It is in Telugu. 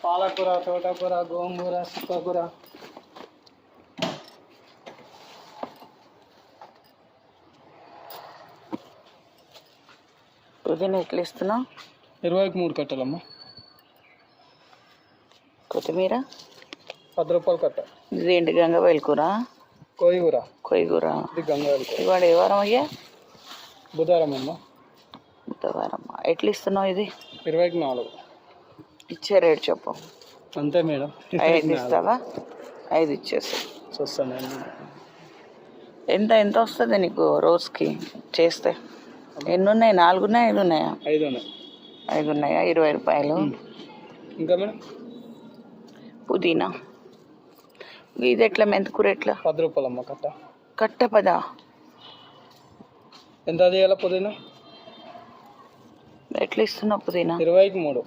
పాలకూర, తోటకూర, గోంగూర, చుక్కకూర. పుదీనా ఎట్లా ఇస్తున్నావు? 20కి 3 కట్టలమ్మా. కొత్తిమీర 10 రూపాయలు కట్ట. ఇదేంటి గంగవాయిల కూర? కోయిగూర. కొయ్యకూర. ఇది గంగావలి కూర. ఇవాళ ఏ వారం అయ్యా? బుధవారం అమ్మ. బుధవారం. ఎట్లా ఇస్తున్నావు ఇది? 20కి 4. ఇచ్చే రేట్ చెప్పు. అంతే మేడం. 5 ఇస్తావా? 5 ఇచ్చేసి చూస్తాను. ఎంత ఎంత వస్తుంది నీకు రోజుకి చేస్తే? ఎన్ని ఉన్నాయి? 4 ఉన్నాయా? 5 ఉన్నాయా? 5 ఉన్నాయి. 5 ఉన్నాయా? 20 రూపాయలు. ఇంకా మేడం పుదీనా ఇది ఎట్లా? మెంతికూర ఎట్లా? 10 రూపాయలమ్మ కట్ట. కట్ట 10. ఎంత చేయాల పుదీనా? ఎట్లా ఇస్తున్నావు పుదీనా? 20కి 3.